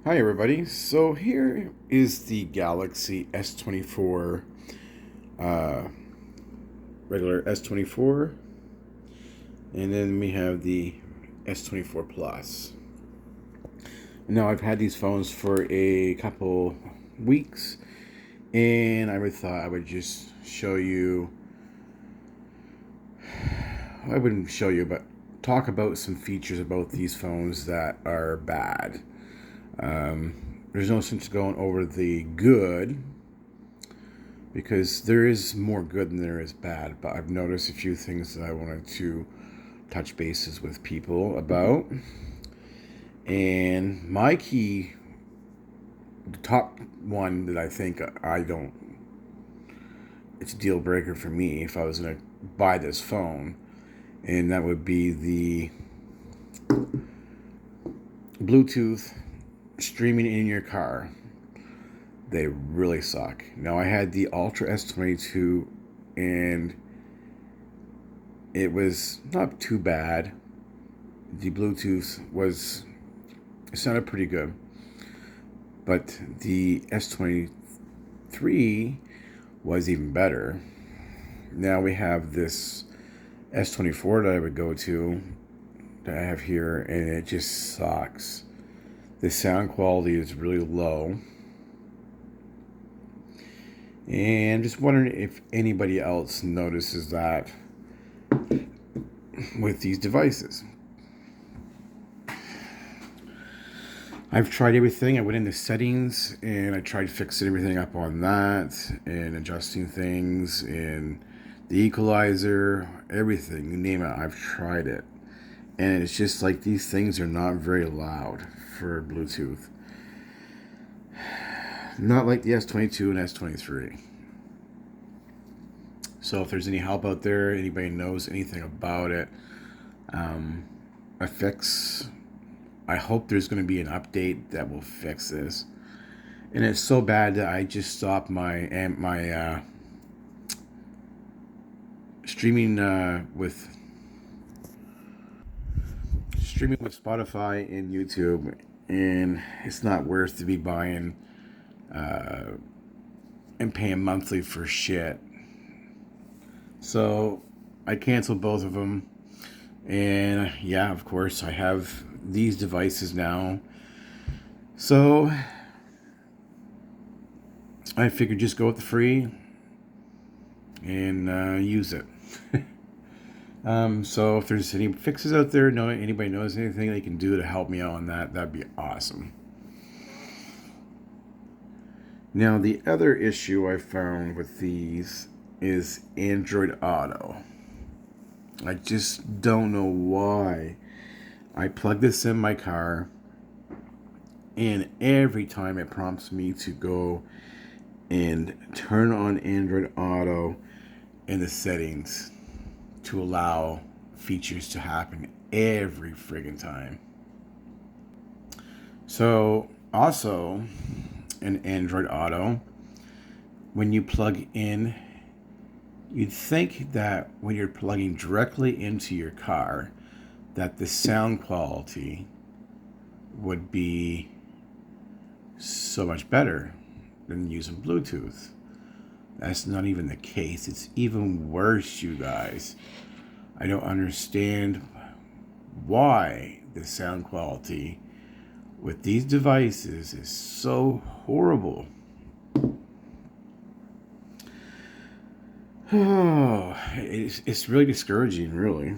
Hi everybody. So here is the Galaxy S24, uh, regular S24, and then we have the S24 Plus. Now I've had these phones for a couple weeks, and I thought I would just show you. I wouldn't show you, but talk about some features about these phones that are bad. There's no sense going over the good because there is more good than there is bad. But I've noticed a few things that I wanted to touch bases with people about. And my key, the top one that I think I don't, it's a deal breaker for me if I was going to buy this phone, and that would be the Bluetooth streaming in your car. They really suck. Now I had the Ultra S22 and it was not too bad. The Bluetooth was, it sounded pretty good. But the S23 was even better. Now we have this S24 that I would go to, that I have here, and it just sucks. The sound quality is really low. And I'm just wondering if anybody else notices that with these devices. I've tried everything. I went into settings and I tried fixing everything up on that and adjusting things and the equalizer, everything, you name it, I've tried it. And it's just like these things are not very loud for Bluetooth. Not like the S22 and S23. So if there's any help out there, anybody knows anything about it, a fix, I hope there's going to be an update that will fix this. And it's so bad that I just stopped my streaming with Spotify and YouTube, and it's not worth to be buying and paying monthly for shit. So I canceled both of them, and yeah, of course, I have these devices now. So I figured just go with the free and use it. So if there's any fixes out there, anybody knows anything they can do to help me out on that, that'd be awesome. Now, the other issue I found with these is Android Auto. I just don't know why. I plug this in my car, and every time it prompts me to go and turn on Android Auto in the settings to allow features to happen every friggin' time. So, also in Android Auto, when you plug in, you'd think that when you're plugging directly into your car, that the sound quality would be so much better than using Bluetooth. That's not even the case. It's even worse, you guys. I don't understand why the sound quality with these devices is so horrible. Oh, it's really discouraging, really.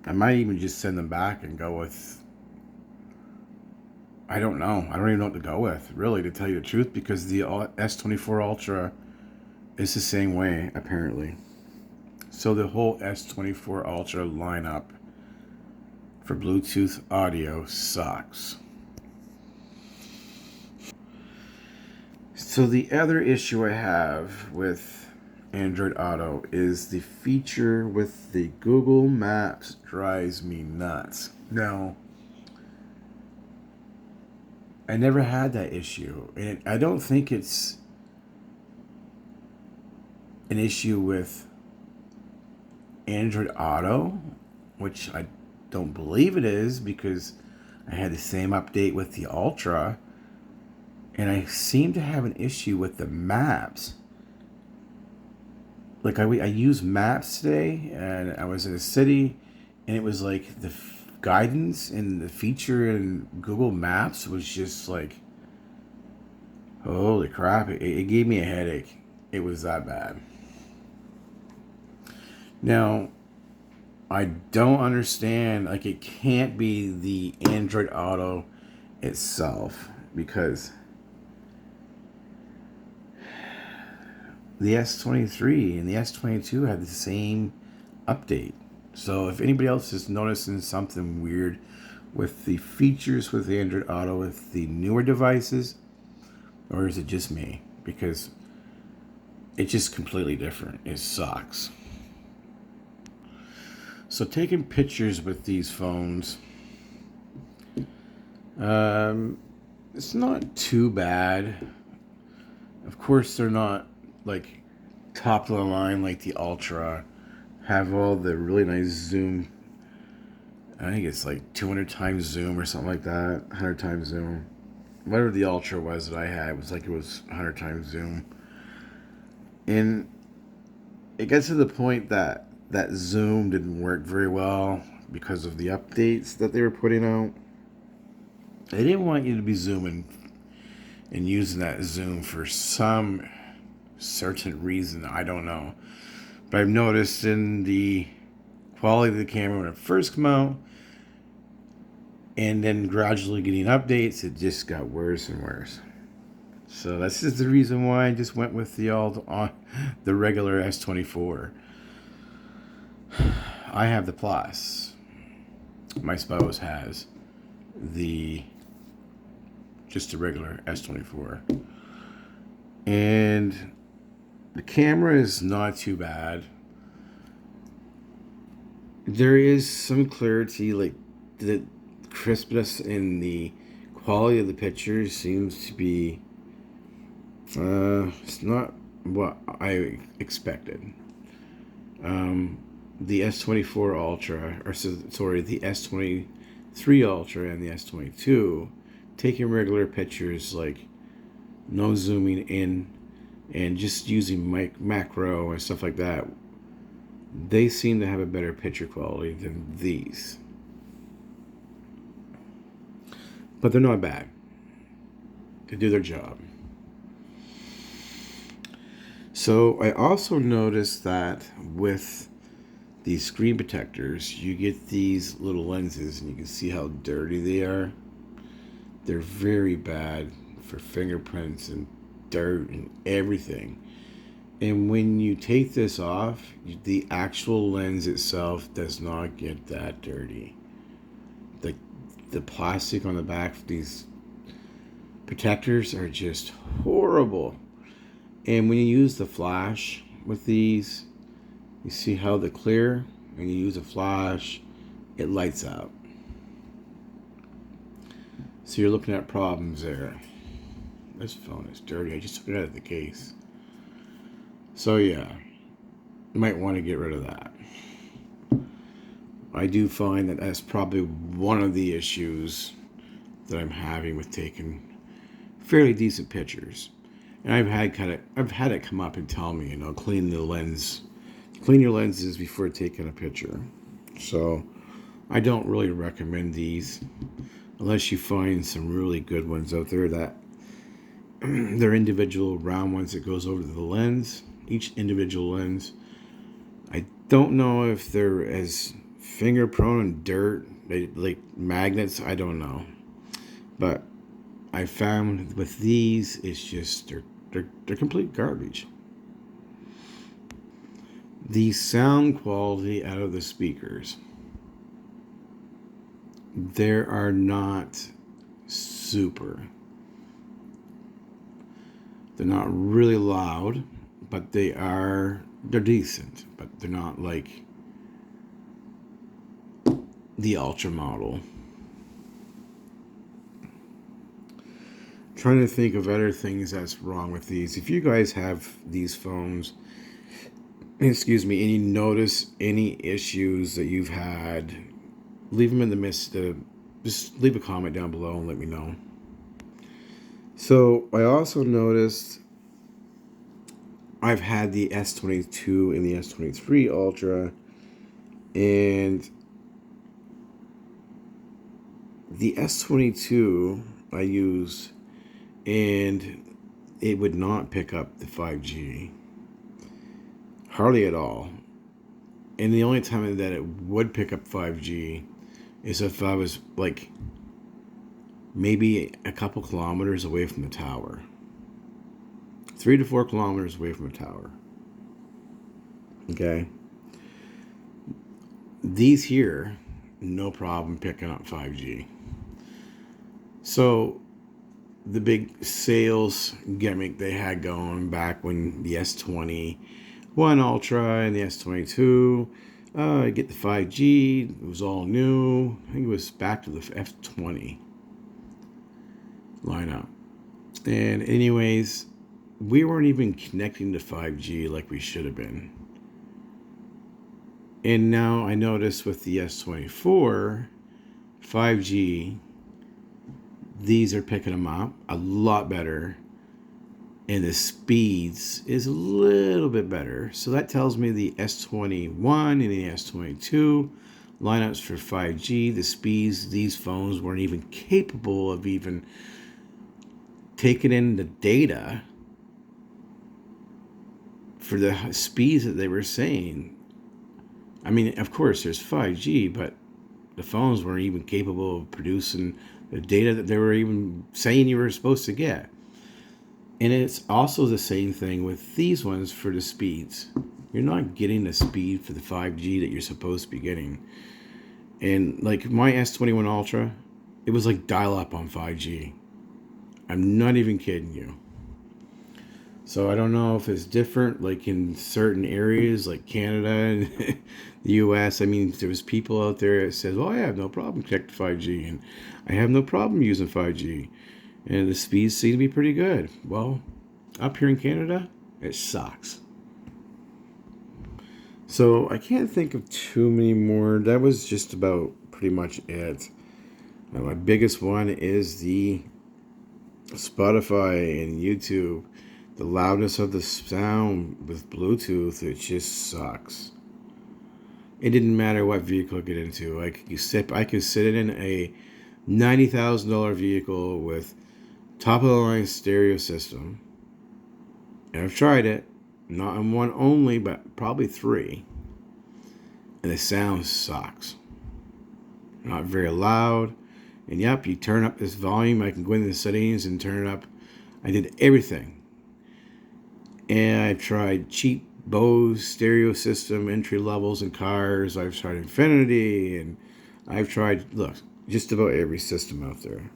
I might even just send them back and go with, I don't know. I don't even know what to go with, really, to tell you the truth, because the S24 Ultra is the same way, apparently. So the whole S24 Ultra lineup for Bluetooth audio sucks. So the other issue I have with Android Auto is the feature with the Google Maps drives me nuts. Now, I never had that issue, and I don't think it's an issue with Android Auto, which I don't believe it is, because I had the same update with the Ultra, and I seem to have an issue with the maps. Like I used maps today, and I was in a city, and it was like the guidance and the feature in Google Maps was just like, holy crap! It gave me a headache. It was that bad. Now, I don't understand. Like, it can't be the Android Auto itself, because the S23 and the S22 had the same update. So if anybody else is noticing something weird with the features with the Android Auto with the newer devices, or is it just me? Because it's just completely different. It sucks. So taking pictures with these phones, it's not too bad. Of course, they're not like top of the line like the Ultra. Have all the really nice zoom. I think it's like 200 times zoom or something like that. 100 times zoom. Whatever the Ultra was that I had, it was 100 times zoom. And it gets to the point that that zoom didn't work very well because of the updates that they were putting out. They didn't want you to be zooming and using that zoom for some certain reason. I don't know. But I've noticed in the quality of the camera when it first came out, and then gradually getting updates, it just got worse and worse. So that's just the reason why I just went with the regular S24. I have the Plus. My spouse has just the regular S24. And the camera is not too bad. There is some clarity, like the crispness in the quality of the pictures seems to be it's not what I expected. The S24 Ultra, the S23 Ultra and the S22, taking regular pictures, like no zooming in and just using macro and stuff like that, they seem to have a better picture quality than these. But they're not bad. They do their job. So I also noticed that with these screen protectors, you get these little lenses, and you can see how dirty they are. They're very bad for fingerprints and dirt and everything. And when you take this off, the actual lens itself does not get that dirty. The plastic on the back of these protectors are just horrible. And when you use the flash with these, you see how the clear, when you use a flash, it lights up. So you're looking at problems there. This phone is dirty. I just took it out of the case. So yeah, you might want to get rid of that. I do find that that's probably one of the issues that I'm having with taking fairly decent pictures. And I've had it come up and tell me, clean your lenses before taking a picture. So I don't really recommend these unless you find some really good ones out there that they're individual round ones that goes over the lens, each individual lens. I don't know if they're as finger prone and dirt, like magnets, I don't know. But I found with these, it's just they're complete garbage. The sound quality out of the speakers, there are not super. They're not really loud, but they're decent, but they're not like the Ultra model. Trying to think of other things that's wrong with these. If you guys have these phones, and you notice any issues that you've had, leave them in the just leave a comment down below and let me know. So I also noticed I've had the S22 and the S23 Ultra, and the S22 I used, and it would not pick up the 5G. Hardly at all. And the only time that it would pick up 5G is if I was like maybe a couple kilometers away from the tower. 3 to 4 kilometers away from a tower. Okay. These here, no problem picking up 5G. So the big sales gimmick they had going back when the S21 Ultra and the S22, get the 5G, it was all new. I think it was back to the F20 lineup. And anyways, we weren't even connecting to 5G like we should have been. And now I notice with the S24, 5G, these are picking them up a lot better. And the speeds is a little bit better. So that tells me the S21 and the S22 lineups for 5G, the speeds, these phones weren't even capable of even taking in the data for the speeds that they were saying. I mean, of course, there's 5G, but the phones weren't even capable of producing the data that they were even saying you were supposed to get. And it's also the same thing with these ones for the speeds. You're not getting the speed for the 5G that you're supposed to be getting. And like my S21 Ultra, it was like dial-up on 5G. I'm not even kidding you. So I don't know if it's different, like in certain areas, like Canada and the U.S. I mean, there was people out there that says, "Oh, I have no problem connecting 5G, and I have no problem using 5G, and the speeds seem to be pretty good." Well, up here in Canada, it sucks. So I can't think of too many more. That was just about pretty much it. Now, my biggest one is the Spotify and YouTube. The loudness of the sound with Bluetooth, it just sucks. It didn't matter what vehicle I get into. I could sit in a $90,000 vehicle with top of the line stereo system. And I've tried it, not in one only, but probably 3. And the sound sucks. Not very loud. And yep, you turn up this volume. I can go into the settings and turn it up. I did everything. And I've tried cheap Bose stereo system entry levels in cars. I've tried Infinity, and I've tried, look, just about every system out there.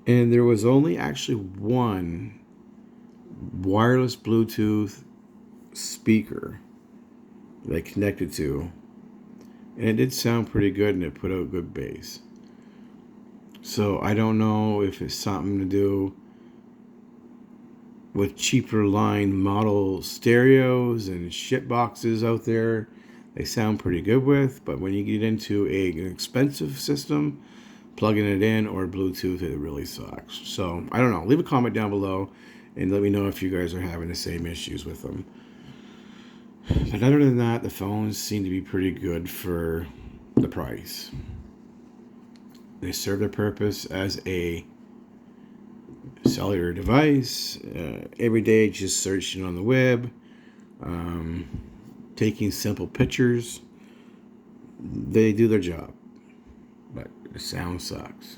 And there was only actually one wireless Bluetooth speaker that I connected to. And it did sound pretty good, and it put out good bass. So I don't know if it's something to do with cheaper line model stereos and shit boxes out there. They sound pretty good with, but when you get into an expensive system, plugging it in or Bluetooth, it really sucks. So I don't know. Leave a comment down below and let me know if you guys are having the same issues with them. But other than that, the phones seem to be pretty good for the price. They serve their purpose as a cellular device, every day just searching on the web, taking simple pictures. They do their job, but the sound sucks.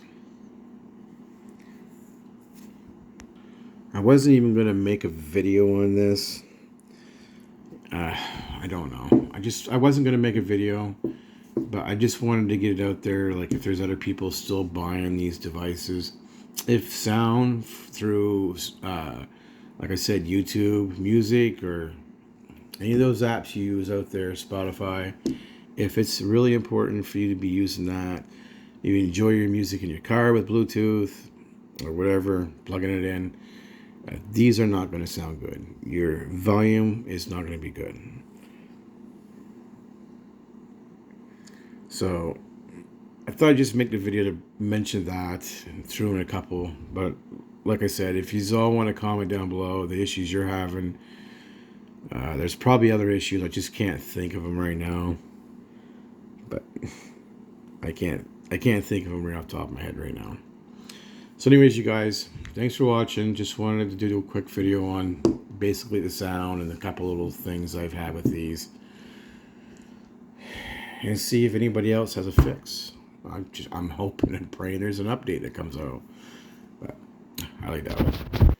I wasn't even going to make a video on this. I don't know. I wasn't going to make a video, but I just wanted to get it out there, like if there's other people still buying these devices. If sound through, like I said, YouTube Music or any of those apps you use out there, Spotify, if it's really important for you to be using that, you enjoy your music in your car with Bluetooth or whatever, plugging it in, these are not going to sound good. Your volume is not going to be good. So I thought I'd just make the video to mention that and threw in a couple. But like I said, if you all want to comment down below the issues you're having, there's probably other issues. I just can't think of them right now. But I can't think of them right off the top of my head right now. So anyways, you guys, thanks for watching. Just wanted to do a quick video on basically the sound and a couple little things I've had with these, and see if anybody else has a fix. I'm hoping and praying there's an update that comes out, but I like that one.